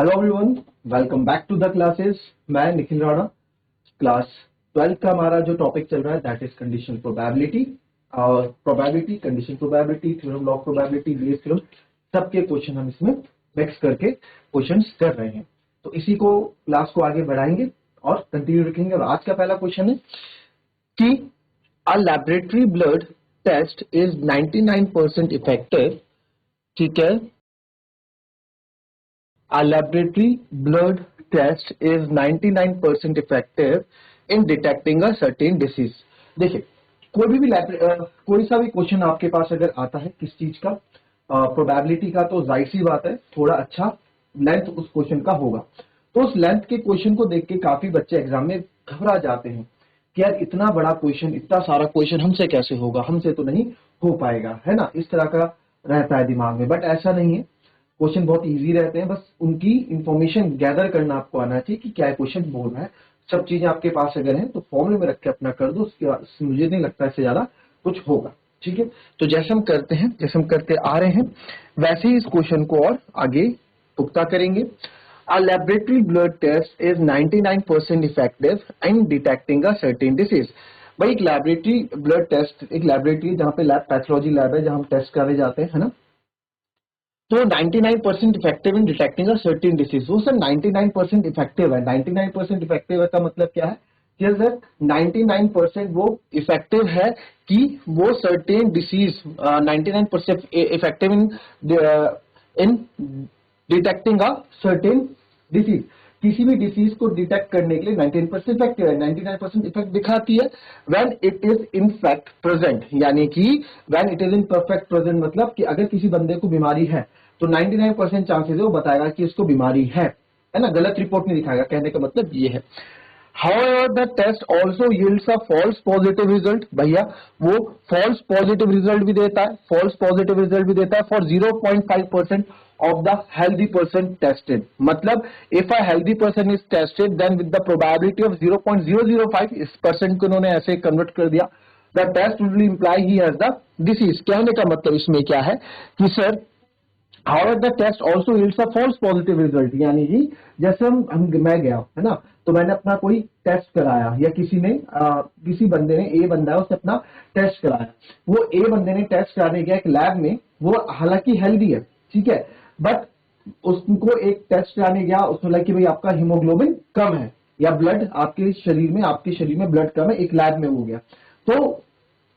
Hello everyone, welcome back to the classes. मैं Nikhil Rana. Class 12 का हमारा जो टॉपिक चल रहा है दैट इज कंडीशन प्रोबेबिलिटी। और probability, condition probability, theorem of probability, Bayes theorem, सबके क्वेश्चन हम इसमें मिक्स करके क्वेश्चंस कर रहे हैं। तो इसी को क्लास को आगे बढ़ाएंगे और कंटिन्यू रखेंगे। और आज का पहला क्वेश्चन है कि a laboratory blood test is 99% effective. ठीक है, our laboratory blood test is 99% effective in detecting a certain disease। देखिए, कोई सा भी क्वेश्चन आपके पास अगर आता है किस चीज का, प्रोबेबिलिटी का, तो जाहिर सी बात है थोड़ा अच्छा लेंथ उस क्वेश्चन का होगा। तो उस लेंथ के क्वेश्चन को देख के काफी बच्चे एग्जाम में घबरा जाते हैं कि यार इतना बड़ा क्वेश्चन, इतना सारा क्वेश्चन हमसे कैसे होगा, हमसे तो नहीं हो पाएगा, है ना। इस तरह का रहता है दिमाग में, बट ऐसा नहीं है। क्वेश्चन बहुत इजी रहते हैं, बस उनकी इंफॉर्मेशन गैदर करना आपको आना चाहिए कि क्या क्वेश्चन बोल रहा है। सब चीजें आपके पास अगर हैं तो फॉर्मूले में रख के अपना कर दो, उसके बाद मुझे नहीं लगता इससे ज्यादा कुछ होगा। ठीक है, तो जैसे हम करते हैं, जैसे हम करते आ रहे हैं, वैसे ही इस क्वेश्चन को और आगे पुख्ता करेंगे। A laboratory blood test is 99% effective in detecting a certain disease। भाई एक लैबोरेटरी ब्लड टेस्ट, एक लैबोरेटरी जहां पे लैब, पैथोलॉजी लैब है, जहां हम टेस्ट करे जाते हैं, है ना। तो 99% effective in detecting a certain disease. वो सर 99% इफेक्टिव है, 99% इफेक्टिव है का मतलब क्या है कि सर 99% वो इफेक्टिव है कि वो certain disease, 99% effective in in detecting a certain disease. किसी भी डिसीज को डिटेक्ट करने के लिए 99% इफेक्टिव है, 99% इफेक्ट दिखाती है when it is in fact present. यानी कि when it is in perfect present, मतलब कि अगर किसी बंदे को बीमारी है तो 99% चांसेस है वो बताएगा कि इसको बीमारी है ना, गलत रिपोर्ट नहीं दिखाएगा। कहने का मतलब ये है। However, the test also yields a false positive result। भैया वो false positive result भी देता है, false positive result भी देता है for 0.5% of the healthy person tested। मतलब if a healthy person is tested then with the probability of 0.005, इस परसेंट को उन्होंने ऐसे कन्वर्ट कर दिया, the test will imply he has the disease। कहने का मतलब इसमें क्या है कि sir However, the test also yields a false positive result। यानी कि जैसे मैं गया, है ना, तो मैंने अपना कोई टेस्ट कराया, या किसी बंदे ने, ए बंदा है, उसने अपना टेस्ट कराया। वो ए बंदे ने टेस्ट कराने गया एक लैब में, वो हालांकि हेल्दी है, ठीक है, बट उसको एक टेस्ट कराने गया, उसने लगा कि भाई आपका हीमोग्लोबिन कम है, या ब्लड आपके शरीर में ब्लड कम है, एक लैब में हो गया। तो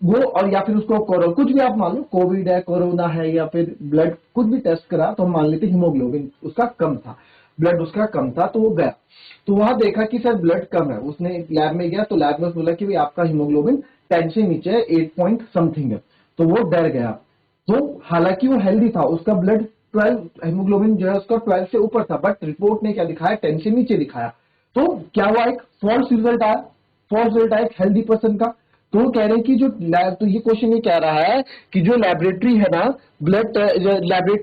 वो, और या फिर उसको कुछ भी आप मान लो, कोविड है, कोरोना है, या फिर ब्लड कुछ भी टेस्ट करा, तो हम मान लेते हीमोग्लोबिन उसका कम था, ब्लड उसका कम था, तो वो गया, तो वहां देखा कि सर ब्लड कम है। उसने लैब में गया, तो लैब में बोला कि भाई आपका हीमोग्लोबिन 10 से नीचे है, 8 पॉइंट समथिंग है। तो वो डर गया। तो हालांकि वो हेल्दी था, उसका ब्लड 12, हीमोग्लोबिन जो है उसका 12 से ऊपर था, बट रिपोर्ट ने क्या दिखाया, 10 से नीचे दिखाया। तो क्या हुआ, एक फॉल्स रिजल्ट आया, फॉल्स रिजल्ट आया एक हेल्दी पर्सन का। तो वो कह रहे हैं कि जो लैब, तो ये क्वेश्चन ये कह रहा है कि जो लेबोरेटरी है ना, blood laboratory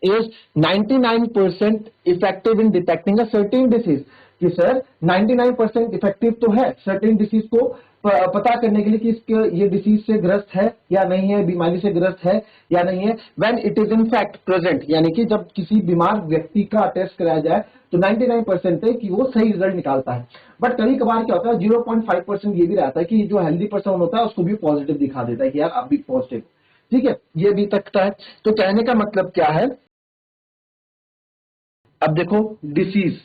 is 99% effective in detecting a certain disease। कि सर 99% इफेक्टिव तो है सर्टेन डिसीज को पता करने के लिए कि इसके ये डिसीज से ग्रस्त है या नहीं है, बीमारी से ग्रस्त है या नहीं है, when it is in fact present. यानी कि जब किसी बीमार व्यक्ति का टेस्ट कराया जाए तो 99% है कि वो सही रिजल्ट निकालता है। बट कभी कभार क्या होता है, 0.5% ये भी रहता है कि जो हेल्दी पर्सन होता है उसको भी पॉजिटिव दिखा देता है कि यार आप भी पॉजिटिव। ठीक है, ये भी तकता है। तो कहने का मतलब क्या है, अब देखो डिसीज,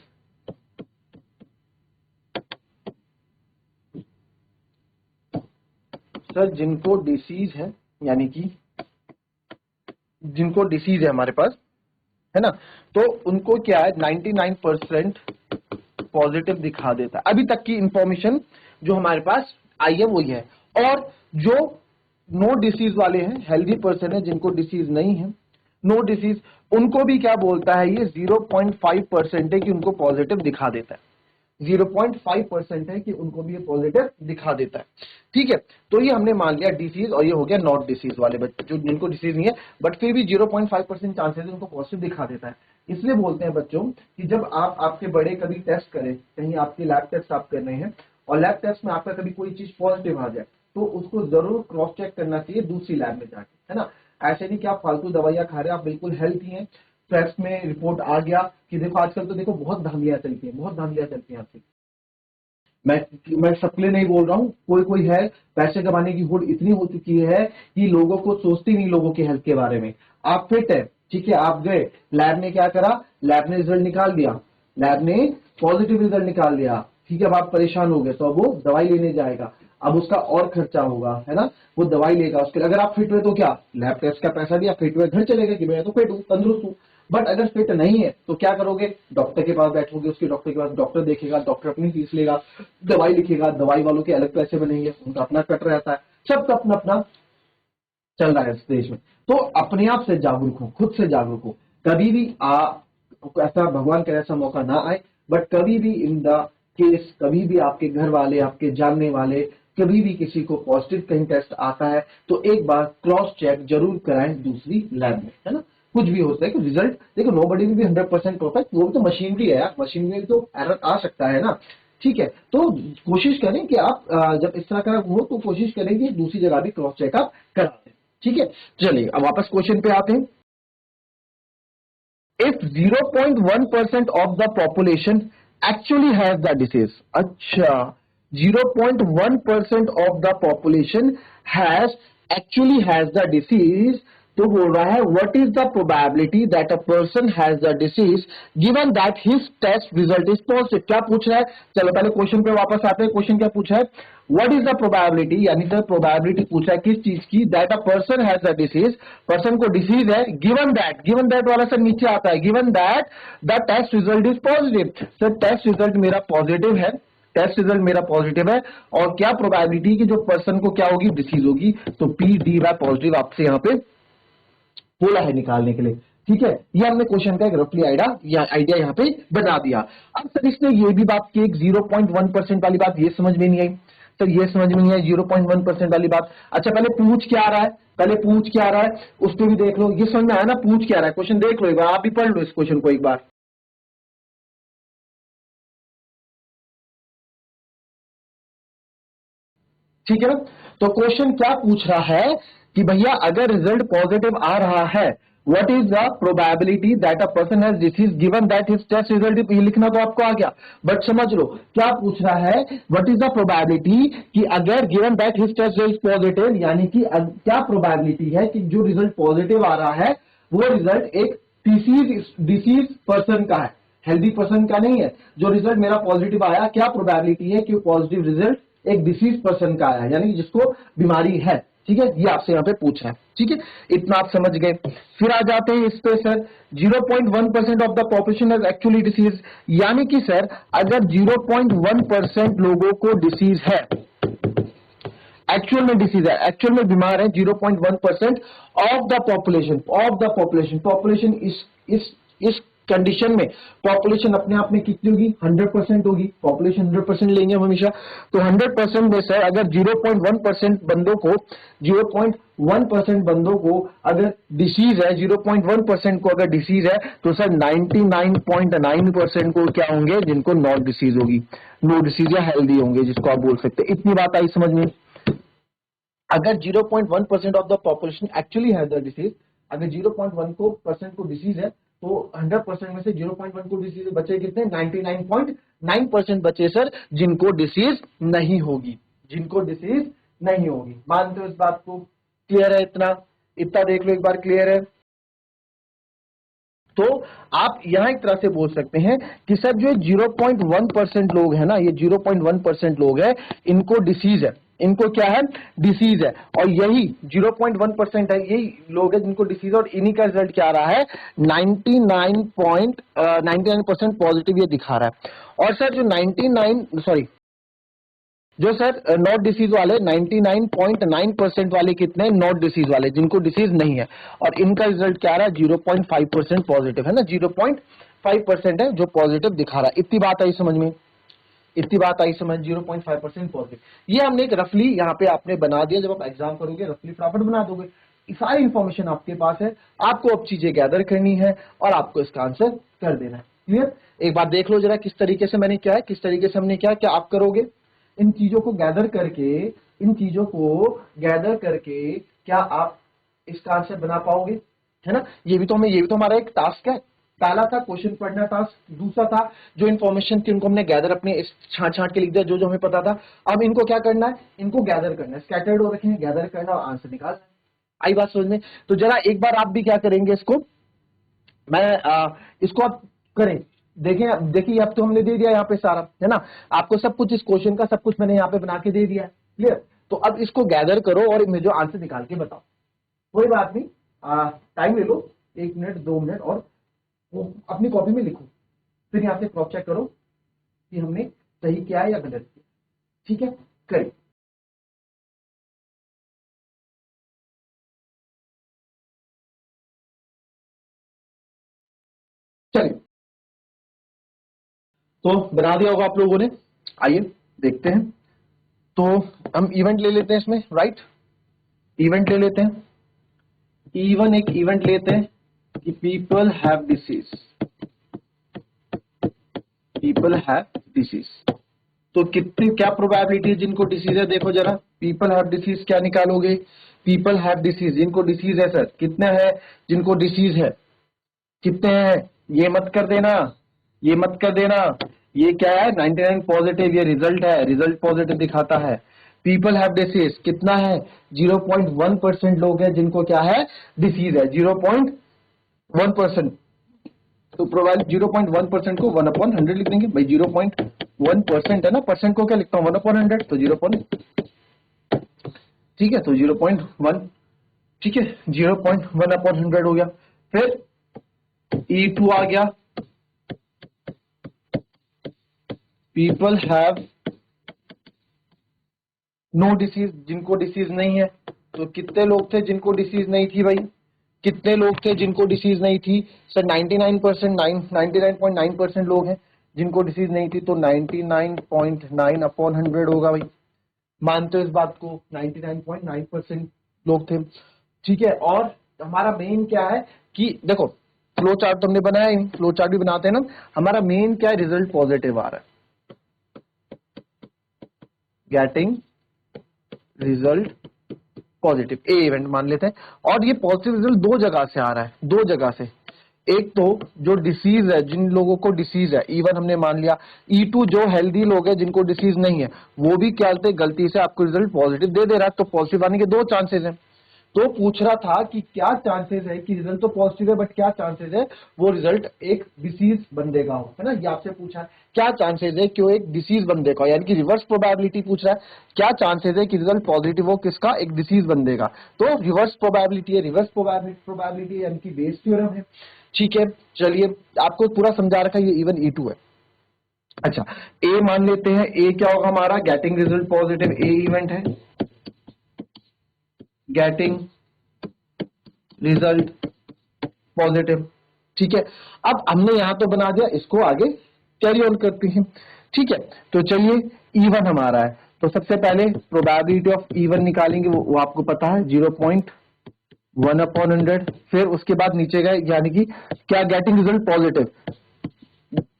सर जिनको डिसीज है, यानी कि जिनको डिसीज है हमारे पास, है ना, तो उनको क्या है 99% पॉजिटिव दिखा देता है। अभी तक की इंफॉर्मेशन जो हमारे पास आई है वही है। और जो नो डिसीज वाले हैं, हेल्दी पर्सन है, जिनको डिसीज नहीं है, नो डिसीज, उनको भी क्या बोलता है, ये 0.5% है कि उनको पॉजिटिव दिखा देता है। 0.5% है कि उनको भी ये पॉजिटिव दिखा देता है। ठीक है, तो ये हमने मान लिया डिसीज, और ये हो गया नॉट डिसीज वाले बच्चे, जो जिनको डिसीज नहीं है बट फिर भी 0.5% चांसेस उनको पॉजिटिव दिखा देता है। इसलिए बोलते हैं बच्चों कि जब आप आपके बड़े कभी टेस्ट करें, कहीं आपके लैब टेस्ट आप कर रहे हैं और लैब टेस्ट में आपका कभी कोई चीज पॉजिटिव आ जाए, तो उसको जरूर क्रॉस चेक करना चाहिए दूसरी लैब में जाके, है ना। ऐसे नहीं कि आप फालतू दवाइयां खा रहे हैं, आप बिल्कुल हेल्थी हैं, टेस्ट में रिपोर्ट आ गया कि देखो आजकल तो देखो बहुत धांधलियां चलती हैं, बहुत धांधलियां चलती हैं आपकी। मैं सबके लिए नहीं बोल रहा हूँ, कोई कोई है पैसे कमाने की होड़ इतनी हो चुकी है कि लोगों को सोचते नहीं लोगों की हेल्थ के बारे में। आप फिट है, ठीक है, आप गए लैब ने क्या करा, लैब ने रिजल्ट निकाल दिया, लैब ने पॉजिटिव रिजल्ट निकाल दिया, ठीक है, अब आप परेशान हो गए तो अब वो दवाई लेने जाएगा, अब उसका और खर्चा होगा, है ना, वो दवाई लेगा उसके लिए। अगर आप फिट हुए तो क्या, लैब टेस्ट का पैसा दिया, फिट हुए घर चलेगा कि मैं तो फिट हूँ, तंदुरुस्त हूँ। बट अगर फिट नहीं है तो क्या करोगे, डॉक्टर के पास बैठोगे, उसके डॉक्टर के पास डॉक्टर देखेगा, डॉक्टर अपनी फीस लेगा, दवाई लिखेगा, दवाई वालों के अलग पैसे बनेंगे, उनका अपना कट रहता है, सबका अपना अपना चल रहा है इस देश में। तो अपने आप से जागरूक हो, खुद से जागरूक हो। कभी भी ऐसा भगवान करे ऐसा मौका ना आए, बट कभी भी इन द केस, कभी भी आपके घर वाले, आपके जानने वाले, कभी भी किसी को पॉजिटिव कहीं टेस्ट आता है तो एक बार क्रॉस चेक जरूर कराएं दूसरी लैब में, है ना। कुछ भी होता है कि रिजल्ट देखो, नो बडी भी 100% परफेक्ट, वो भी तो मशीनरी है यार, मशीनरी में भी तो एरर आ सकता है ना, ठीक है। तो कोशिश करें कि आप जब इस तरह का हो तो कोशिश करें कि दूसरी जगह भी क्रॉस चेकअप करा दें, ठीक है। चलिए अब वापस क्वेश्चन पे आते हैं। If 0.1% of the population actually has the disease, अच्छा 0.1% of the population has actually has the disease, तो बोल रहा है what is the probability that a person has the disease given that his test result is positive. क्या पूछ रहा है, चलो पहले क्वेश्चन पे वापस आते हैं। क्वेश्चन क्या पूछा है, व्हाट इज द प्रोबेबिलिटी, यानी तो प्रोबेबिलिटी पूछा है किस चीज की, that a person has the disease, person को डिसीज है, गिवन दैट वाला सर नीचे आता है, given that the test result is positive. Sir test result मेरा पॉजिटिव है, टेस्ट रिजल्ट मेरा पॉजिटिव है, और क्या प्रोबेबिलिटी कि जो पर्सन को क्या होगी, डिसीज होगी, तो पी डी वाई पॉजिटिव आपसे यहाँ पे बोला है निकालने के लिए, ठीक है। ये हमने क्वेश्चन का एक रफली आइडिया यहाँ पे बना दिया। अब सर इसने ये भी बात की, एक 0.1% वाली बात ये समझ में नहीं आई सर, ये समझ में नहीं आई 0.1% वाली बात। अच्छा पहले पूछ क्या रहा है, पहले पूछ क्या रहा है उस पर भी देख लो, ये समझ में आया ना पूछ क्या रहा है, क्वेश्चन देख लो एक बार, आप भी पढ़ लो इस क्वेश्चन को एक बार, ठीक है ना। तो क्वेश्चन क्या पूछ रहा है कि भैया अगर रिजल्ट पॉजिटिव आ रहा है, what is the probability that a person has disease given that his test result, ये लिखना तो आपको आ गया, बट समझ लो क्या पूछ रहा है, व्हाट इज द प्रोबेबिलिटी कि अगर given that his test result positive, यानी कि क्या प्रोबेबिलिटी है कि जो रिजल्ट पॉजिटिव आ रहा है वो रिजल्ट एक डिसीज पर्सन का है, हेल्दी पर्सन का नहीं है। जो रिजल्ट मेरा पॉजिटिव आया, क्या प्रोबेबिलिटी है कि पॉजिटिव रिजल्ट एक डिसीज पर्सन का आया, यानी जिसको बीमारी है, ठीक है, ये आपसे यहाँ पे पूछा है, ठीक है, इतना आप समझ गए। फिर आ जाते हैं इस पे sir, 0.1% of the population has actually disease, यानी कि सर अगर 0.1% लोगों को डिसीज है, एक्चुअल में डिसीज है, एक्चुअल में बीमार है 0.1% ऑफ द पॉपुलेशन, पॉपुलेशन इस कंडीशन में पॉपुलेशन अपने आप में कितनी होगी, 100% होगी, पॉपुलेशन 100% लेंगे हम हमेशा। तो 100% में सर अगर 0.1% बंदों को 0.1% बंदों को अगर डिसीज है, 0.1% को अगर डिसीज है, तो सर 99.9% को क्या होंगे, जिनको नॉट डिसीज होगी, नो डिसीज या हेल्दी होंगे, जिसको आप बोल सकते हैं। इतनी बात आई समझ में। अगर 0.1% of the population actually has the disease, अगर 0.1 को परसेंट को डिसीज है, तो 100% में से 0.1 को डिसीज बचे कितने, 99.9% बचे सर जिनको डिसीज नहीं होगी, जिनको डिसीज नहीं होगी। मानते हो इस बात को, क्लियर है, इतना इतना देख लो एक बार, क्लियर है। तो आप यहां एक तरह से बोल सकते हैं कि सर जो 0.1% लोग हैं ना, ये 0.1% लोग हैं, इनको डिसीज है, इनको क्या है, डिसीज है, और यही 0.1% है, यही लोग हैं जिनको डिसीज, और इन्हीं का रिजल्ट क्या आ रहा है, 99% पॉजिटिव ये दिखा रहा है। और सर जो 99 सॉरी जो सर नॉट डिसीज वाले 99.9% वाले कितने, नॉट डिसीज वाले जिनको डिसीज नहीं है, और इनका रिजल्ट क्या आ रहा है, 0.5% पॉजिटिव है ना, 0.5% है जो पॉजिटिव दिखा रहा है। इतनी बात आई समझ में, इतनी बात आई समझ, 0.5% पॉजिटिव। ये हमने एक रफली यहाँ पे आपने बना दिया, जब आप एग्जाम करोगे रफली फटाफट बना दोगे, सारी इंफॉर्मेशन आपके पास है, आपको अब चीजें गैदर करनी है और आपको इसका आंसर कर देना है। क्लियर, एक बार देख लो जरा किस तरीके से मैंने क्या है, किस तरीके से हमने क्या आप करोगे, इन चीजों को गैदर करके, इन चीजों को गैदर करके क्या आप इसका आंसर बना पाओगे, है ना। ये भी तो हमारा एक टास्क है। पहला था क्वेश्चन पढ़ना टास्क, दूसरा था जो इन्फॉर्मेशन थी उनको हमने गैदर अपने इस छांट छांट के लिख दिया जो जो हमें पता था। अब इनको क्या करना है, इनको गैदर करना है, स्कैटर्ड हो रखे हैं, गैदर करना और आंसर निकालना है। आई बात समझ में? तो जरा एक बार आप भी क्या करेंगे, इसको इसको आप करें, देखें। देखिए अब तो हमने दे दिया यहाँ पे सारा, है ना, आपको सब कुछ इस क्वेश्चन का सब कुछ मैंने यहाँ पे बना के दे दिया है, क्लियर। तो अब इसको गैदर करो और मुझे आंसर निकाल के बताओ। कोई बात नहीं, टाइम ले लो, 1 मिनट 2 मिनट, और वो अपनी कॉपी में लिखो, फिर यहाँ से क्रॉस चेक करो कि हमने सही किया है या गलत किया। ठीक है, करिए। चलिए, तो बना दिया होगा आप लोगों ने। आइए देखते हैं। तो हम इवेंट ले लेते हैं इसमें, राइट, इवेंट ले लेते हैं। इवन एक इवेंट लेते हैं कि people have disease, people have disease. तो कितनी क्या प्रोबेबिलिटी है जिनको डिसीज है, देखो जरा। पीपल हैव डिसीज क्या निकालोगे, पीपल हैव डिसीज, जिनको डिसीज है सर कितने हैं, जिनको डिसीज है कितने हैं, ये मत कर देना, ये मत कर देना। ये क्या है, 99 पॉजिटिव, ये रिजल्ट है, रिजल्ट पॉजिटिव दिखाता है। पीपल हैव डिसीज कितना है, 0.1% लोग हैं जिनको क्या है, डिसीज है, 0.1%। तो प्रोबेबिलिटी 0.1% को 1/100 लिख देंगे भाई, 0.1% है ना, परसेंट को क्या लिखता हूँ 1/100, तो 0. ठीक है, तो 0.1, ठीक है, 0.1/100 हो गया। फिर E2 आ गया, पीपल हैव नो डिसीज, जिनको डिसीज नहीं है। तो कितने लोग थे जिनको डिसीज नहीं थी भाई, कितने लोग थे जिनको डिसीज नहीं थी सर, 99%, 99.9% लोग हैं जिनको डिसीज नहीं थी। तो 99.9/100 होगा भाई, मानते हो इस बात को, 99.9% लोग थे। ठीक है, और हमारा मेन क्या है कि देखो, फ्लो चार्ट तो हमने बनाया ही, फ्लो चार्ट भी बनाते हैं ना। हमारा मेन क्या है, रिजल्ट पॉजिटिव आ रहा है, गेटिंग रिजल्ट पॉजिटिव, ए इवेंट मान लेते हैं। और ये पॉजिटिव रिजल्ट दो जगह से आ रहा है, दो जगह से। एक तो जो डिसीज है, जिन लोगों को डिसीज है, इवन हमने मान लिया। E2 जो हेल्दी लोग हैं जिनको डिसीज नहीं है, वो भी क्या करते, गलती से आपको रिजल्ट पॉजिटिव दे दे रहा है। तो पॉजिटिव आने के दो चांसेस हैं। तो पूछ रहा था कि क्या चांसेस है कि रिजल्ट तो पॉजिटिव है, बट क्या चांसेस है वो रिजल्ट एक डिसीज बंदे का हो, है ना। ये आपसे पूछा है क्या चांसेस है कि वो एक डिसीज बंदे का हो, यानी कि रिवर्स प्रोबेबिलिटी पूछ रहा है, क्या चांसेस है कि रिजल्ट पॉजिटिव हो किसका, एक डिसीज बंदे का। तो रिवर्स प्रोबेबिलिटी है, रिवर्स प्रोबेबिलिटी यानी कि बेस थ्योरम है। ठीक है, चलिए आपको पूरा समझा रखा है, ये इवन E2 है। अच्छा, ए मान लेते हैं, ए क्या होगा हमारा, गेटिंग रिजल्ट पॉजिटिव, ए इवेंट है, गेटिंग रिजल्ट पॉजिटिव। ठीक है, अब हमने यहां तो बना दिया, इसको आगे कैरी ऑन करते हैं। ठीक है, तो चलिए E1 हमारा है, तो सबसे पहले प्रोबेबिलिटी ऑफ E1 निकालेंगे, वो आपको पता है 0.1/100। फिर उसके बाद नीचे गए, यानी कि क्या, गेटिंग रिजल्ट पॉजिटिव,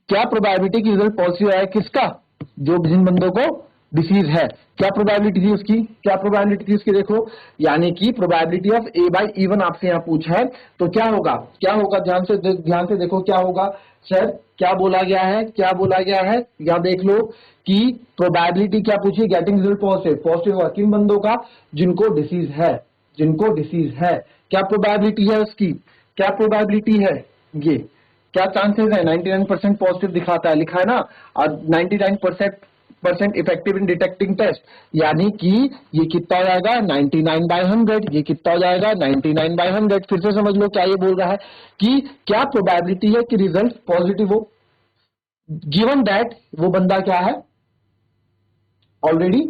क्या प्रोबेबिलिटी की रिजल्ट पॉजिटिव आया किसका, जो जिन बंदों को डिसीज है, क्या प्रोबेबिलिटी थी उसकी, क्या प्रोबेबिलिटी थी उसकी, देखो। यानी कि प्रोबेबिलिटी ऑफ A/E1 आपसे यहां पूछा है, तो क्या होगा, क्या होगा, ध्यान से देखो क्या होगा। सर क्या बोला गया है, क्या बोला गया है, या देख लो कि प्रोबेबिलिटी क्या पूछी, गेटिंग रिजल्ट पॉजिटिव, पॉजिटिव होगा किन बंदों का, जिनको डिसीज है, जिनको डिसीज है। क्या प्रोबेबिलिटी है उसकी, क्या प्रोबेबिलिटी है, ये क्या चांसेस है, 99% पॉजिटिव दिखाता है, लिखा है ना, और 99% इफेक्टिव इन डिटेक्टिंग टेस्ट, यानी कि ये कितना हो जाएगा, 99/100। ये कितना हो जाएगा, 99/100। फिर से समझ लो क्या ये बोल रहा है कि क्या प्रोबेबिलिटी है कि रिजल्ट पॉजिटिव हो, गिवन दैट वो बंदा क्या है, ऑलरेडी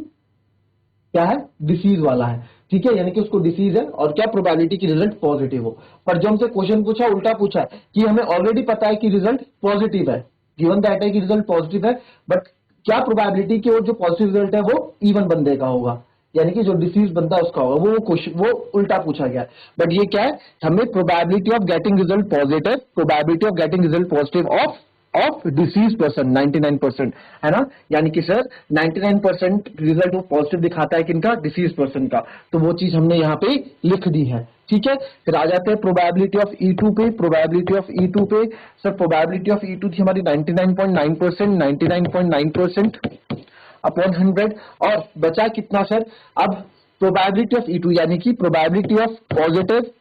क्या है, डिसीज वाला है। ठीक है, यानी कि उसको डिसीज है, और क्या प्रोबेबिलिटी की रिजल्ट पॉजिटिव हो। पर जो हमसे क्वेश्चन पूछा, उल्टा पूछा है कि हमें ऑलरेडी पता है कि रिजल्ट पॉजिटिव है, गिवन दैट है कि रिजल्ट पॉजिटिव है, बट क्या प्रोबेबिलिटी की वो जो पॉजिटिव रिजल्ट है वो E1 बंदे का होगा, यानी कि जो डिसीज बंदा उसका होगा, वो क्वेश्चन वो उल्टा पूछा गया। बट ये क्या है, हमें probability of getting result positive, probability of getting result positive of of disease person 99%, है ना, यानी कि सर 99% रिजल्ट वो पॉजिटिव दिखाता है किनका, डिसीज पर्सन का, तो वो चीज हमने यहाँ पे लिख दी है। ठीक है, फिर आ जाते हैं प्रोबेबिलिटी ऑफ E2 पे। प्रोबेबिलिटी ऑफ E2 पे सर प्रोबेबिलिटी ऑफ E2 थी हमारी 99.9%, 99.9% अपॉन 100, और बचा कितना सर, अब प्रोबेबिलिटी ऑफ E2 यानी कि probability of positive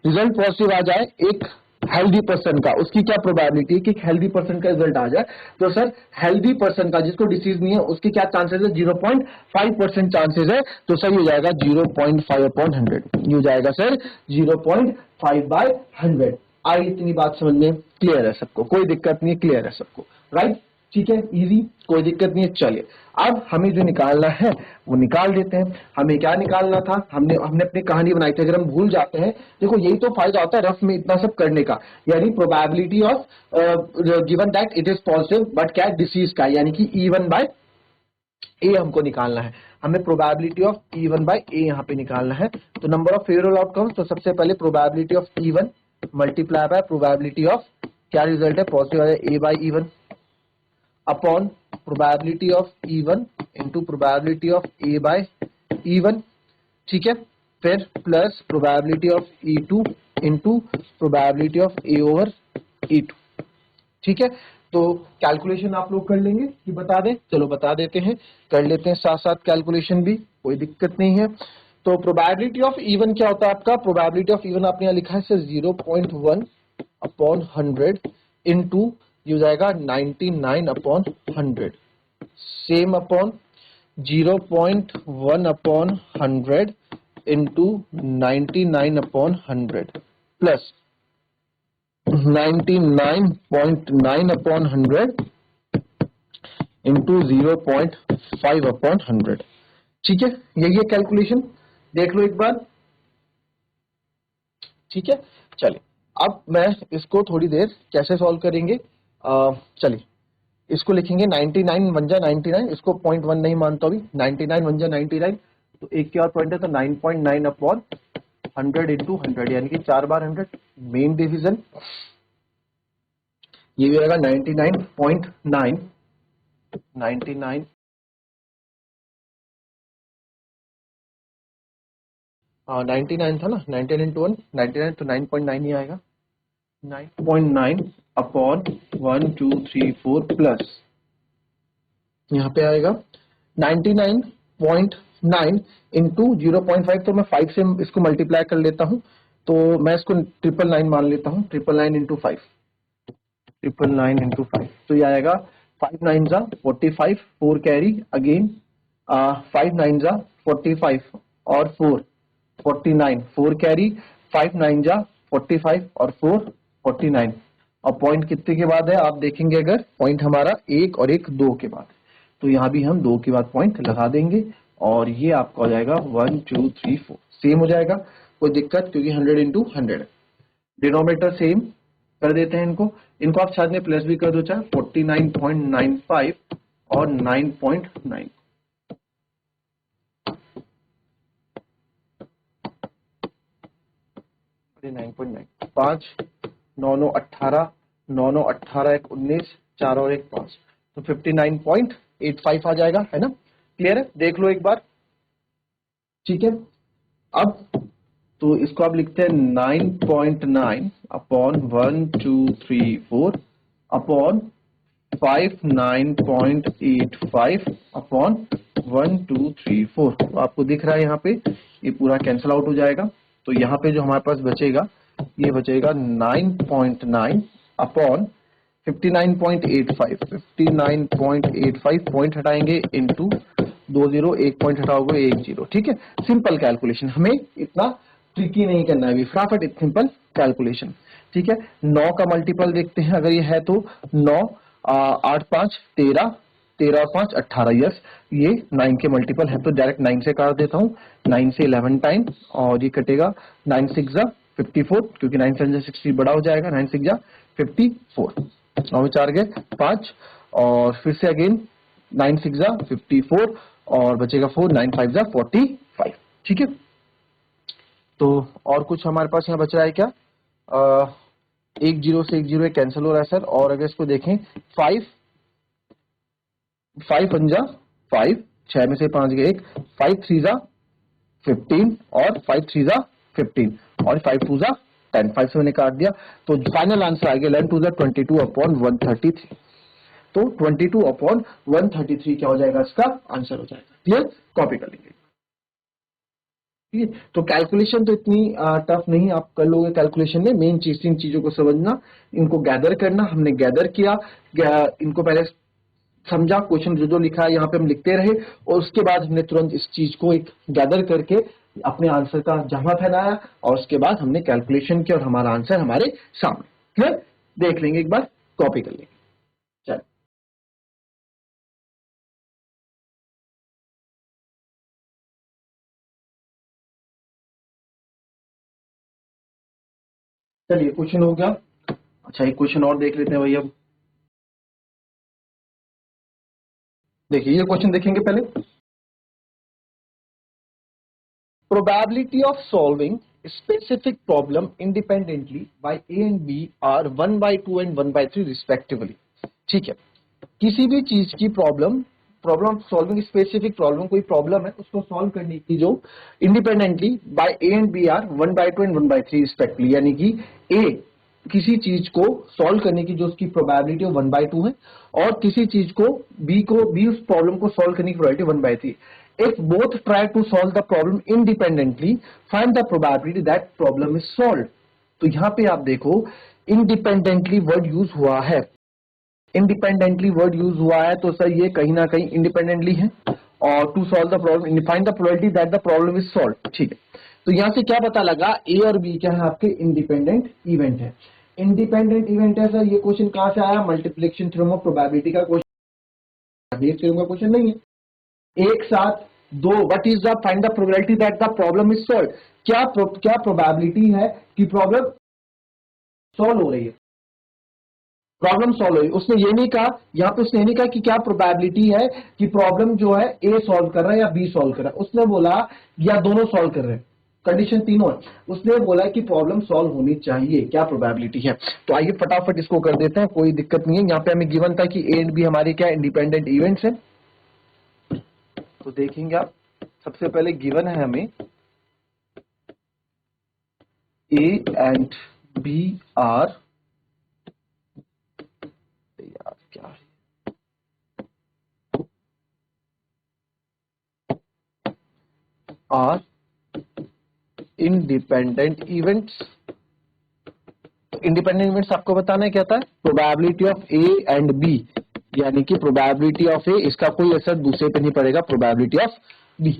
result positive आ जाए एक हेल्दी पर्सन का, उसकी क्या प्रोबेबिलिटी है कि हेल्दी पर्सन का रिजल्ट आ जाए, तो सर हेल्दी पर्सन का जिसको डिसीज नहीं है उसके क्या चांसेस है, 0.5% चांसेस है, तो सर ये हो जाएगा 0.5 अपॉन 100, ये हो जाएगा सर 0.5/100। आई इतनी बात समझ में क्लियर है सबको, कोई दिक्कत नहीं है, क्लियर है सबको, राइट, ठीक है, इजी, कोई दिक्कत नहीं है। चलिए अब हमें जो निकालना है वो निकाल देते हैं। हमें क्या निकालना था, हमने हमने अपनी कहानी बनाई थी, अगर हम भूल जाते हैं, देखो यही तो फायदा होता है रफ में इतना सब करने का, यानी probability of given that it is positive but क्या डिसीज का, यानी कि E1/A हमको निकालना है, हमें प्रोबेबिलिटी ऑफ E1/A यहाँ पे निकालना है। तो नंबर ऑफ फेवरेबल आउटकम्स, तो सबसे पहले probability of E1 multiply by probability of, क्या रिजल्ट है पॉजिटिव आ जाए A/E1 upon probability of E1 into probability of A/E1, ठीक है, फिर plus probability of E2 into probability of A/E2, ठीक है। तो कैलकुलेशन आप लोग कर लेंगे कि बता दें, चलो बता देते हैं, कर लेते हैं साथ साथ कैलकुलेशन भी, कोई दिक्कत नहीं है। तो प्रोबेबिलिटी ऑफ E1 क्या होता है आपका, प्रोबेबिलिटी ऑफ E1 आपने यहाँ लिखा है सर 0.1 अपॉन 100 इंटू ये हो जाएगा 99 upon 100, same upon 0.1 upon 100 into 99 upon 100 plus 99.9 upon 100 into 0.5 upon 100, ठीक है, यही है कैलकुलेशन, देख लो एक बार, ठीक है। चलिए अब मैं इसको थोड़ी देर कैसे सॉल्व करेंगे, चलिए इसको लिखेंगे 99 1 जा 99, इसको 0.1 नहीं मानता अभी, 99 1 जा 99, तो एक के और पॉइंट है तो 9.9 अपॉन 100 इंटू 100, यानी कि 4 बार 100, मेन डिवीजन, ये भी रहेगा 99.9, 99 99 था ना, 99 इंटू 1 99, तो 9.9 ही आएगा, 9.9 अपॉन 1 2 3 4 प्लस यहाँ पे आएगा 99.9 इंटू 0.5, तो मैं 5 से इसको मल्टीप्लाई कर लेता हूं, तो मैं इसको 999 मान लेता हूं, 999 इंटू 5, 999 इंटू 5, तो ये आएगा 5 9 जा 45, 4 कैरी अगेन, 5 9 जा 45 और 4 49, 4 कैरी, 5 9 जा 45 और 4 49, और पॉइंट कितने के बाद है आप देखेंगे, अगर पॉइंट हमारा 1 और 1 2 के बाद, तो यहां भी हम 2 के बाद पॉइंट लगा देंगे, और ये आपका हो जाएगा 1 2 3 4, सेम हो जाएगा, कोई दिक्कत, क्योंकि 100 इंटू 100, डिनोमिनेटर सेम कर देते हैं इनको, इनको आप साथ में प्लस भी कर दो, चाहे 49.95 और 9.9, 9.9, 5 9 9 18, 9 9 18 1 19, 4 और 1 5, तो 59.85 आ जाएगा, है ना, क्लियर है, देख लो एक बार, ठीक है। अब तो इसको आप लिखते हैं 9.9 अपॉन 1 2 3 4 अपॉन 59.85 अपॉन 1 2 3 4, तो आपको दिख रहा है यहाँ पे ये पूरा कैंसिल आउट हो जाएगा, तो यहाँ पे जो हमारे पास बचेगा ये बचेगा 9.9 अपॉन 59.85, 59.85 पॉइंट हटाएंगे इंटू 20, एक पॉइंट हटाओगे 1 0, ठीक है, सिंपल कैलकुलेशन, हमें इतना ट्रिकी नहीं करना है, फटाफट सिंपल कैलकुलेशन, ठीक है। 9 का मल्टीपल देखते हैं, अगर ये है तो 9 8 5 13, 13 और 5 18, यस ये 9 के मल्टीपल है, तो डायरेक्ट 9 से काट देता हूँ, 9 से 11 टाइम, और ये कटेगा 9 6 जा 54, क्योंकि 9 7 जा 60 बड़ा हो जाएगा, 9 6 जा 54, 9 में 4 गए 5, और फिर से अगेन 9 6 जा 54 और बचेगा 4, 9 5 जा 45, ठीक है। तो और कुछ हमारे पास यहाँ बच रहा है क्या, एक जीरो से एक जीरो कैंसिल हो रहा है सर। और अगर इसको देखें 5 5 पंजा 5, 6 में से 5 गए 1, 5 3 जा 15 और 5 3 जा 15 और 5 2 जा 10, 5 से मैंने काट दिया। तो फाइनल आंसर आ गया 11 टू 22 अपॉन 133। तो 22 अपॉन 133 क्या हो जाएगा, इसका आंसर हो जाएगा। क्लियर, कॉपी कर लेंगे। ठीक है, तो कैलकुलेशन तो इतनी टफ नहीं, आप कर लोगे कैलकुलेशन में। मेन चीज इन चीजों को समझना, इनको गैदर करना। हमने गैदर किया, इनको पहले समझा, क्वेश्चन जो जो लिखा है यहाँ पे हम लिखते रहे, और उसके बाद हमने तुरंत इस चीज को एक गैदर करके अपने आंसर का जमा फैलाया, और उसके बाद हमने कैलकुलेशन किया और हमारा आंसर हमारे सामने। क्लियर, देख लेंगे एक बार, कॉपी कर लेंगे। चलिए क्वेश्चन हो गया। अच्छा, एक क्वेश्चन और देख लेते हैं भैया। देखिए ये क्वेश्चन देखेंगे पहले। Probability of solving specific problem independently by A and B are 1/2 and 1/3 respectively। ठीक है, किसी भी चीज की प्रॉब्लम सॉल्विंग स्पेसिफिक प्रॉब्लम, कोई प्रॉब्लम है उसको सॉल्व करने की जो independently by A and B are 1/2 and 1/3 respectively, यानी कि ए किसी चीज को सॉल्व करने की जो उसकी प्रोबेबिलिटी 1/2 है, और किसी चीज को बी उस प्रॉब्लम को सॉल्व करने की probability 1/3। If both try to solve the problem independently, find the probability that problem is solved। तो यहां पे आप देखो इंडिपेंडेंटली वर्ड यूज हुआ है, इंडिपेंडेंटली वर्ड यूज हुआ है, तो सर ये कहीं ना कहीं इंडिपेंडेंटली है। और to solve the problem, find the probability that the problem is solve. ठीक है, तो यहां से क्या पता लगा, ए और बी क्या है आपके इंडिपेंडेंट इवेंट है। इंडिपेंडेंट इवेंट है सर, ये क्वेश्चन कहां से आया, मल्टीप्लिकेशन थ्योरम ऑफ प्रोबेबिलिटी का क्वेश्चन, बेस थ्योरम का क्वेश्चन नहीं है। एक साथ दो, what is the find the probability that the problem is solve. क्या प्रोबेबिलिटी है कि प्रॉब्लम सॉल्व हो रही है, प्रॉब्लम सॉल्व हुई। उसने ये नहीं कहा, यहां पे उसने ये नहीं कहा कि क्या प्रोबेबिलिटी है कि प्रॉब्लम जो है ए सॉल्व कर रहा है या बी सॉल्व कर रहा है, उसने बोला या दोनों सॉल्व कर रहे हैं, कंडीशन तीनों है। उसने बोला कि प्रॉब्लम सॉल्व होनी चाहिए, क्या प्रोबेबिलिटी है। तो आइए फटाफट इसको कर देते हैं, कोई दिक्कत नहीं है। यहाँ पे हमें गिवन था कि ए एंड बी हमारे क्या इंडिपेंडेंट इवेंट्स है। तो देखेंगे आप, सबसे पहले गिवन है हमें ए एंड बी आर, यार क्या है, are independent events. Independent events आपको बताना है क्या था, probability of A and B, यानी कि प्रोबेबिलिटी ऑफ ए, इसका कोई असर दूसरे पे नहीं पड़ेगा, प्रोबेबिलिटी ऑफ बी।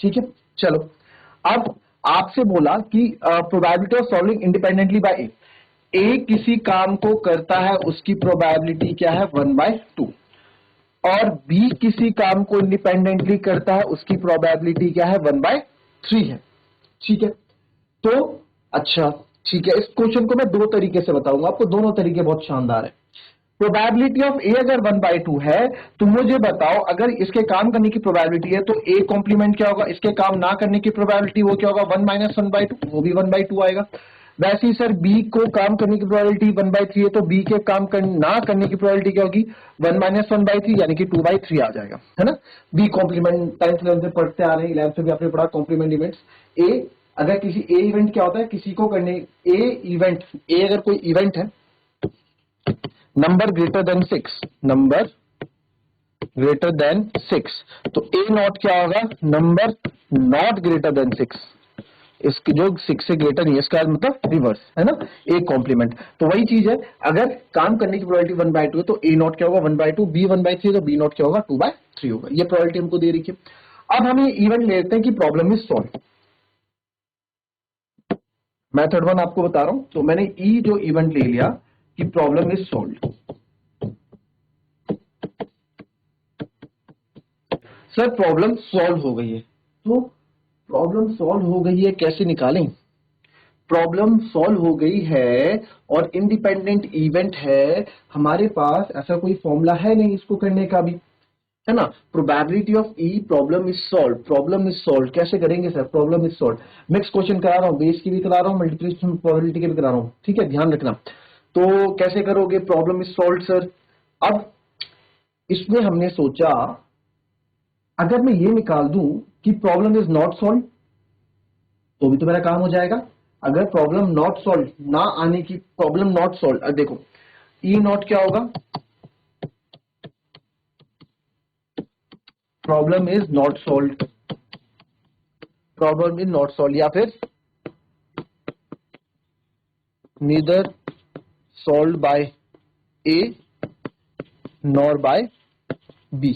ठीक है, चलो अब आपसे बोला कि probability of solving independently by A, A किसी काम को करता है उसकी प्रोबेबिलिटी क्या है 1/2, और बी किसी काम को इंडिपेंडेंटली करता है उसकी प्रोबेबिलिटी क्या है 1/3 है। ठीक है, तो अच्छा ठीक है, इस क्वेश्चन को मैं दो तरीके से बताऊंगा आपको, दोनों तरीके बहुत शानदार है। प्रोबेबिलिटी ऑफ ए अगर 1/2 है, तो मुझे बताओ अगर इसके काम करने की प्रोबेबिलिटी है तो ए कॉम्प्लीमेंट क्या होगा, इसके काम ना करने की प्रोबेबिलिटी वो क्या होगा 1 - 1/2, वो भी 1/2 आएगा। वैसे ही सर बी को काम करने की प्रोबेबिलिटी 1/3 है, तो बी के काम ना करने की प्रोबेबिलिटी क्या होगी 1 - 1/3, यानी कि 2/3 आ जाएगा, है ना। बी कॉम्प्लीमेंट 10th 11th से पढ़ते आ रहे हैं, 11th से भी आपने पढ़ा कॉम्प्लीमेंट इवेंट्स। ए अगर किसी ए इवेंट क्या होता है, किसी को करने ए इवेंट, ए अगर कोई इवेंट है number greater than 6, number greater than 6, तो ए नॉट क्या होगा, नंबर नॉट ग्रेटर देन 6, इसकी जो 6 से ग्रेटर नहीं है, इसका मतलब रिवर्स है ना, ए कॉम्प्लीमेंट। तो वही चीज है, अगर काम करने की प्रोबेबिलिटी 1/2 है तो ए नॉट क्या होगा 1/2, बी 1/3 तो बी नॉट क्या होगा 2/3 होगा। ये प्रोबेबिलिटी हमको दे रही है। अब हम ये इवेंट लेते हैं कि प्रॉब्लम इज सॉल्व। मेथड 1 आपको बता रहा हूं, तो मैंने ई जो इवेंट ले लिया कि problem is solve. Sir problem solve हो गई है, तो प्रॉब्लम सॉल्व हो गई है कैसे निकालें, प्रॉब्लम सॉल्व हो गई है और इंडिपेंडेंट इवेंट है हमारे पास, ऐसा कोई फॉर्मूला है नहीं इसको करने का भी, है ना। Probability of E problem is solve, problem is solve कैसे करेंगे sir, problem is solve. Mix question करा रहा हूं, बेस की भी करा रहा हूं, मल्टीप्लिकेशन प्रोबेबिलिटी की भी करा रहा हूं, ठीक है ध्यान रखना। तो कैसे करोगे, प्रॉब्लम इज सॉल्व सर। अब इसमें हमने सोचा अगर मैं ये निकाल दूं कि प्रॉब्लम इज नॉट सॉल्व तो भी तो मेरा काम हो जाएगा। अगर प्रॉब्लम नॉट सॉल्व ना आने की, प्रॉब्लम नॉट सॉल्व, देखो ई नॉट क्या होगा, problem is not solve, problem is not solve, या फिर neither solve by A nor by B.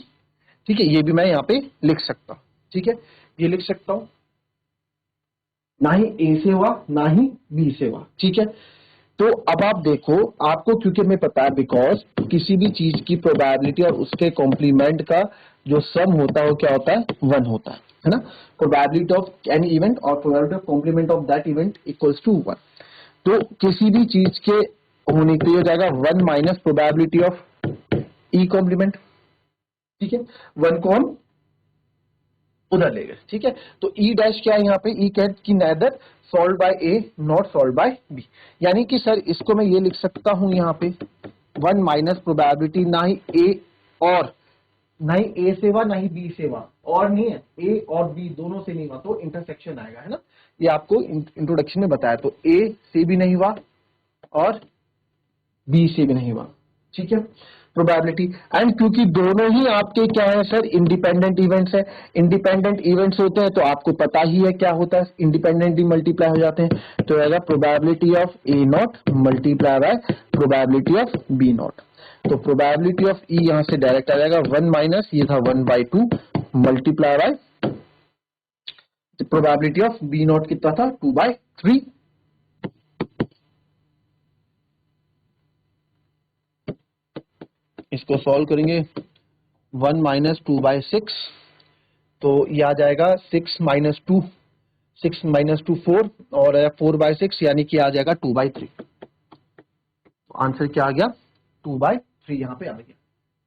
ठीक है, ये भी मैं यहां पे लिख सकता हूं। ठीक है, ये लिख सकता हूं, ना ही ए से हुआ ना ही बी से हुआ। ठीक है, तो अब आप देखो, आपको क्योंकि हमें पता है बिकॉज किसी भी चीज की प्रोबेबिलिटी और उसके कॉम्प्लीमेंट का जो सम होता है वो क्या होता है, 1 होता है ना। प्रोबेबिलिटी ऑफ एनी इवेंट और probability of complement of that event equals to 1। तो किसी भी चीज के होने के लिए हो जाएगा 1 minus probability of E complement. ठीक है, 1 को हम उधर ले गए। ठीक है, तो ई डैश क्या है यहाँ पे, ई कैट की neither solve by A not solve by B, यानी कि सर इसको मैं ये लिख सकता हूं यहाँ पे 1 माइनस प्रोबेबिलिटी, ना ही ए और ना ही ए से हुआ ना ही बी से हुआ, और नहीं है ए और बी दोनों से नहीं हुआ तो इंटरसेक्शन आएगा, है ना। ये आपको इंट्रोडक्शन में बताया, तो ए से भी नहीं हुआ और बी से भी नहीं हुआ। ठीक है, प्रोबेबिलिटी, एंड क्योंकि दोनों ही आपके क्या है सर, इंडिपेंडेंट इवेंट्स है, इंडिपेंडेंट इवेंट्स होते हैं तो आपको पता ही है क्या होता है, इंडिपेंडेंटली मल्टीप्लाई हो जाते हैं। तो आएगा probability of A not multiply by probability of B not. तो प्रोबेबिलिटी ऑफ ई यहां से डायरेक्ट आ जाएगा 1 माइनस, ये था 1/2 multiply by probability of B not कितना था, 2/3। इसको सॉल्व करेंगे 1 माइनस 2/6, तो ये आ जाएगा 6 माइनस 2, 6 माइनस 2 4, और 4/6 यानी कि आ जाएगा 2/3। आंसर क्या आ गया, 2/3 यहाँ पे आ गया।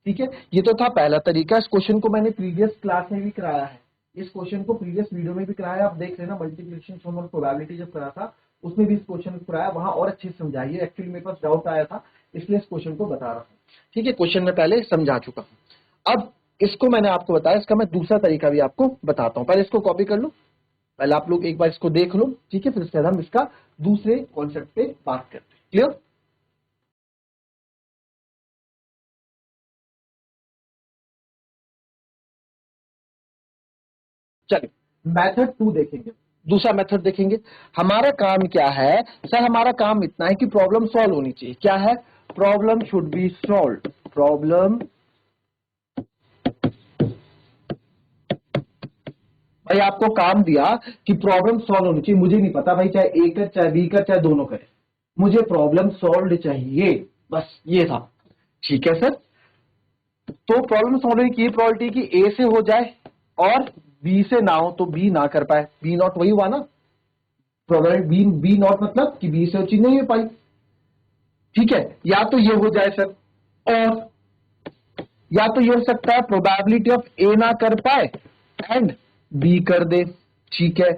ठीक है, ये तो था पहला तरीका। इस क्वेश्चन को मैंने प्रीवियस क्लास में भी कराया है, इस क्वेश्चन को प्रीवियस वीडियो में भी कराया, आप देख लेना, मल्टीप्लिकेशन सम और प्रोबेबिलिटी जब करा था उसमें भी इस क्वेश्चन को कराया, वहां और अच्छे से समझाइए। एक्चुअली मेरे पास डाउट आया था इसलिए इस क्वेश्चन को बता रहा हूँ। ठीक है, क्वेश्चन में पहले समझा चुका हूं। अब इसको मैंने आपको बताया, इसका मैं दूसरा तरीका भी आपको बताता हूं। पहले इसको कॉपी कर लो, पहले आप लोग एक बार इसको देख लो। ठीक है, फिर उसके बाद हम इसका दूसरे कॉन्सेप्ट पे बात करते हैं। क्लियर, चलिए मेथड 2 देखेंगे, दूसरा मेथड देखेंगे। हमारा काम क्या है सर, हमारा काम इतना है कि प्रॉब्लम सॉल्व होनी चाहिए। क्या है, problem should be solve, problem, भाई आपको काम दिया कि प्रॉब्लम सॉल्व होनी चाहिए, मुझे नहीं पता भाई चाहे ए कर चाहे बी कर चाहे दोनों करे, मुझे प्रॉब्लम सॉल्व चाहिए, बस ये था। ठीक है सर, तो प्रॉब्लम सॉल्व की प्रॉबिलिटी कि ए से हो जाए और बी से ना हो, तो बी ना कर पाए, बी नॉट वही हुआ ना, प्रोबेबिलिटी बी, बी नॉट मतलब कि बी से वो चीज नहीं हो पाई। ठीक है, या तो ये हो जाए सर, और या तो ये हो सकता है प्रोबेबिलिटी ऑफ ए ना कर पाए एंड बी कर दे। ठीक है,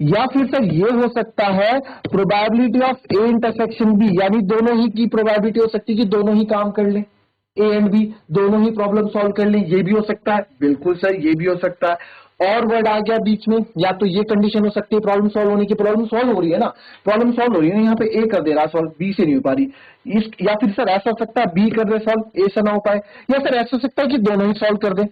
या फिर सर ये हो सकता है probability of A intersection B, यानी दोनों ही की प्रोबेबिलिटी हो सकती है कि दोनों ही काम कर ले, ए एंड बी दोनों ही प्रॉब्लम सॉल्व कर लें, ये भी हो सकता है। बिल्कुल सर, ये भी हो सकता है। और वर्ड आ गया बीच में, या तो ये कंडीशन हो सकती है प्रॉब्लम सॉल्व होने की, प्रॉब्लम सॉल्व हो रही है ना, प्रॉब्लम सॉल्व हो रही है ना, यहाँ पे ए कर दे रहा सॉल्व, बी से नहीं हो पा रही। इस, या फिर सर ऐसा हो सकता है बी कर दे सॉल्व, ए से ना हो पाए, या सर ऐसा हो सकता है कि दोनों ही सॉल्व कर दे।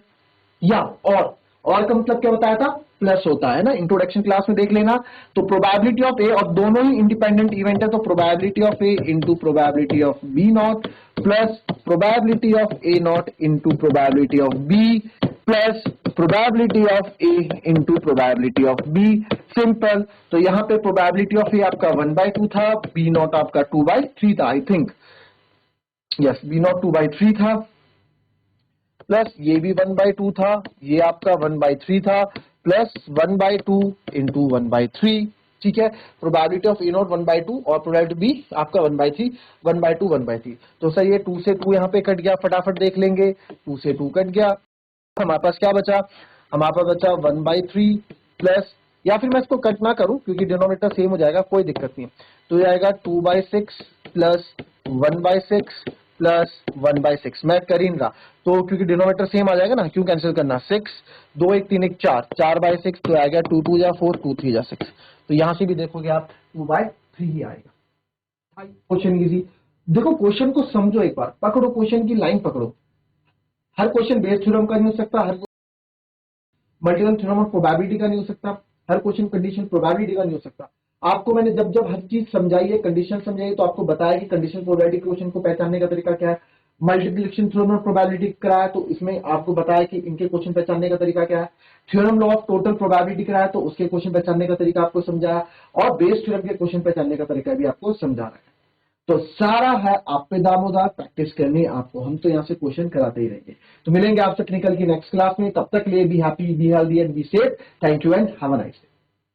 या और का मतलब क्या बताया था, प्लस होता है ना, इंट्रोडक्शन क्लास में देख लेना। तो प्रोबेबिलिटी ऑफ ए, और दोनों ही इंडिपेंडेंट इवेंट है, तो probability of A into probability of B not plus probability of A not into probability of B प्लस probability of A into probability of बी। सिंपल। तो यहां पे प्रोबेबिलिटी ऑफ ए आपका 1/2 था, बी नॉट आपका 2/3 था, I think, yes, B not 2/3 था, प्लस ये भी 1/2 था, ये आपका 1/3 था, प्लस 1/2 इंटू 1/3। ठीक है, प्रोबेबिलिटी ऑफ ए नॉट 1/2 और प्रोबेबिलिटी बी आपका 1/3, 1/2 1/3। तो सर ये 2 से 2 यहाँ पे कट गया, फटाफट देख लेंगे, 2 से 2 कट गया, हमारे पास क्या बचा, हमारे पास बचा 1/3 प्लस, या फिर मैं इसको कट ना करूं क्योंकि डिनोमिनेटर सेम हो जाएगा, कोई दिक्कत नहीं है। तो ये आएगा 2/6 प्लस 1/6 प्लस 1/6। मैं कर ही नहीं रहा तो क्योंकि डिनोमिनेटर सेम आ जाएगा ना, क्यों कैंसिल करना, 6 2 1 3 1 4 4/6 तो आएगा 2 2 जा 4 2 3 जा 6। तो यहां से भी देखोगे आप 2/3 ही आएगा। Question easy. देखो क्वेश्चन को समझो, एक बार पकड़ो क्वेश्चन की लाइन पकड़ो। हर क्वेश्चन बेस थ्योरम का नहीं हो सकता, हर मल्टीपल थ्योरम ऑफ प्रोबेबिलिटी का नहीं हो सकता, हर क्वेश्चन कंडीशन प्रोबेबिलिटी का नहीं हो सकता। आपको मैंने जब जब हर चीज समझाई है, कंडीशन समझाई है, तो आपको बताया कि कंडीशन प्रोबेबिलिटी क्वेश्चन को पहचानने का तरीका क्या है। मल्टीप्लिकेशन थ्योरम ऑफ प्रोबेबिलिटी कराया तो इसमें आपको बताया कि इनके क्वेश्चन पहचानने का तरीका क्या है। Theorem law of total probability कराया तो उसके क्वेश्चन पहचानने का तरीका आपको समझाया, और बेस थ्योरम के क्वेश्चन पहचानने का तरीका भी आपको समझा रहा है। तो सारा है आप पे दामोदार, प्रैक्टिस करनी है आपको, हम तो यहाँ से क्वेश्चन कराते ही रहेंगे। तो मिलेंगे आपसे टेक्निकल की नेक्स्ट क्लास में, तब तक लिए be happy, be healthy and be safe. Thank you and have a nice day.